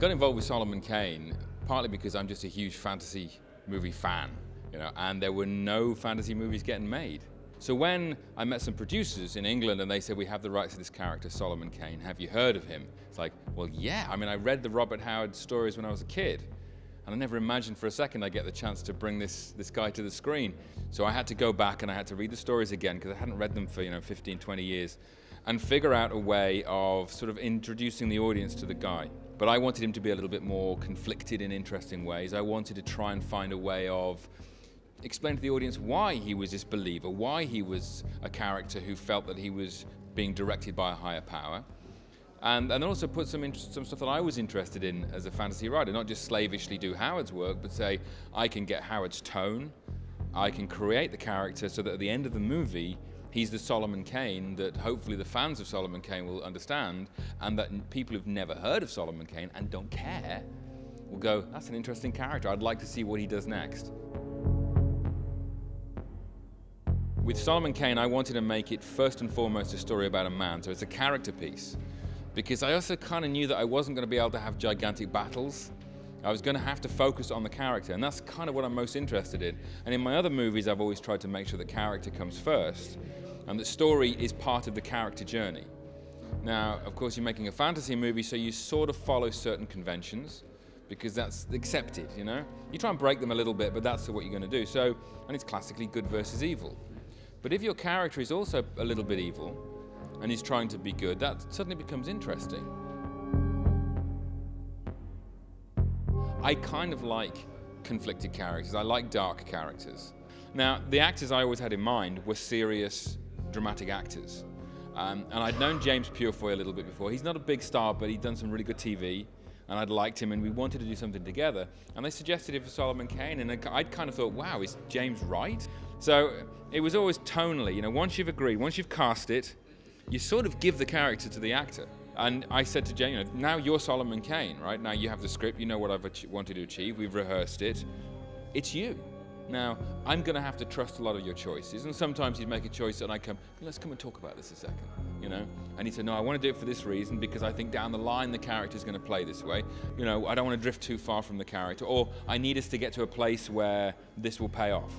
got involved with Solomon Kane partly because I'm just a huge fantasy movie fan, and there were no fantasy movies getting made. So when I met some producers in England and they said, we have the rights to this character, Solomon Kane, have you heard of him? It's like, well, yeah. I mean, I read the Robert Howard stories when I was a kid, and I never imagined for a second I'd get the chance to bring this guy to the screen. So I had to go back and I had to read the stories again because I hadn't read them for 15, 20 years, and figure out a way of sort of introducing the audience to the guy. But I wanted him to be a little bit more conflicted in interesting ways. I wanted to try and find a way of explain to the audience why he was this believer, why he was a character who felt that he was being directed by a higher power. And then also put some stuff that I was interested in as a fantasy writer, not just slavishly do Howard's work, but say, I can get Howard's tone, I can create the character so that at the end of the movie, he's the Solomon Kane that hopefully the fans of Solomon Kane will understand, and that people who've never heard of Solomon Kane and don't care will go, that's an interesting character, I'd like to see what he does next. With Solomon Kane, I wanted to make it first and foremost a story about a man, so it's a character piece. Because I also kind of knew that I wasn't going to be able to have gigantic battles. I was going to have to focus on the character, and that's kind of what I'm most interested in. And in my other movies, I've always tried to make sure that character comes first, and that story is part of the character journey. Now, of course, you're making a fantasy movie, so you sort of follow certain conventions, because that's accepted, You try and break them a little bit, but that's what you're going to do. So, and it's classically good versus evil. But if your character is also a little bit evil, and he's trying to be good, that suddenly becomes interesting. I kind of like conflicted characters. I like dark characters. Now, the actors I always had in mind were serious, dramatic actors. And I'd known James Purefoy a little bit before. He's not a big star, but he'd done some really good TV, and I'd liked him, and we wanted to do something together. And they suggested it for Solomon Kane, and I'd kind of thought, wow, is James right? So it was always tonally, once you've agreed, once you've cast it, you sort of give the character to the actor. And I said to James, now you're Solomon Kane, right? Now you have the script, you know what I've wanted to achieve, we've rehearsed it. It's you. Now, I'm going to have to trust a lot of your choices, and sometimes you'd make a choice and I come, let's come and talk about this a second, And he said, no, I want to do it for this reason because I think down the line the character's going to play this way. I don't want to drift too far from the character, or I need us to get to a place where this will pay off.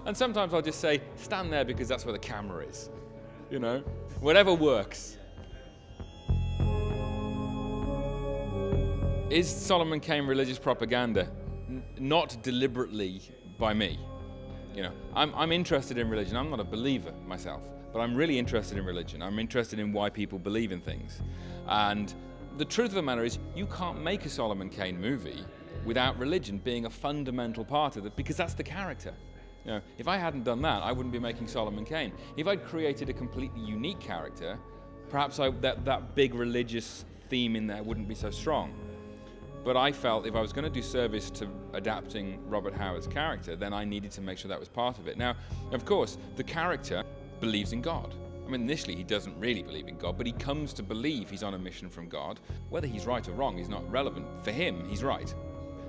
And sometimes I'll just say, stand there because that's where the camera is, Whatever works. Is Solomon Kane religious propaganda? Not deliberately by me. I'm interested in religion. I'm not a believer myself, but I'm really interested in religion. I'm interested in why people believe in things. And the truth of the matter is, you can't make a Solomon Kane movie without religion being a fundamental part of it, because that's the character. If I hadn't done that, I wouldn't be making Solomon Kane. If I'd created a completely unique character, perhaps that big religious theme in there wouldn't be so strong. But I felt if I was going to do service to adapting Robert Howard's character, then I needed to make sure that was part of it. Now, of course, the character believes in God. I mean, initially he doesn't really believe in God, but he comes to believe he's on a mission from God. Whether he's right or wrong is not relevant. For him, he's right.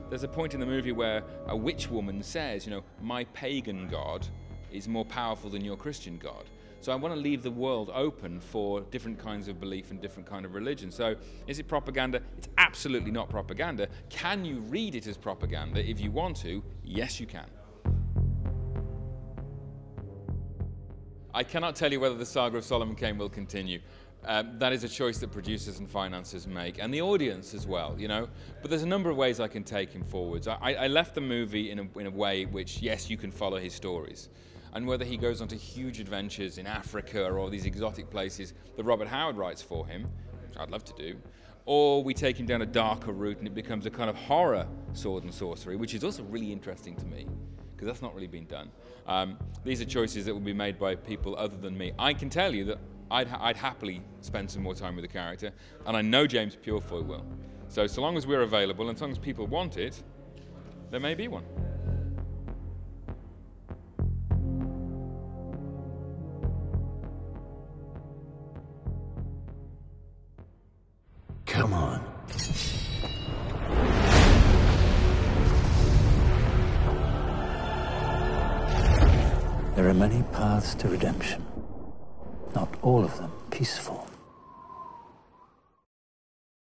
There's a point in the movie where a witch woman says, my pagan God is more powerful than your Christian God. So I want to leave the world open for different kinds of belief and different kind of religion. So is it propaganda? It's absolutely not propaganda. Can you read it as propaganda if you want to? Yes, you can. I cannot tell you whether the saga of Solomon Kane will continue. That is a choice that producers and financiers make, and the audience as well, But there's a number of ways I can take him forwards. I left the movie in a way which, yes, you can follow his stories. And whether he goes on to huge adventures in Africa or these exotic places that Robert Howard writes for him, which I'd love to do, or we take him down a darker route and it becomes a kind of horror sword and sorcery, which is also really interesting to me, because that's not really been done. These are choices that will be made by people other than me. I can tell you that I'd happily spend some more time with the character, and I know James Purefoy will. So long as we're available and as long as people want it, there may be one. Come on. There are many paths to redemption, not all of them peaceful.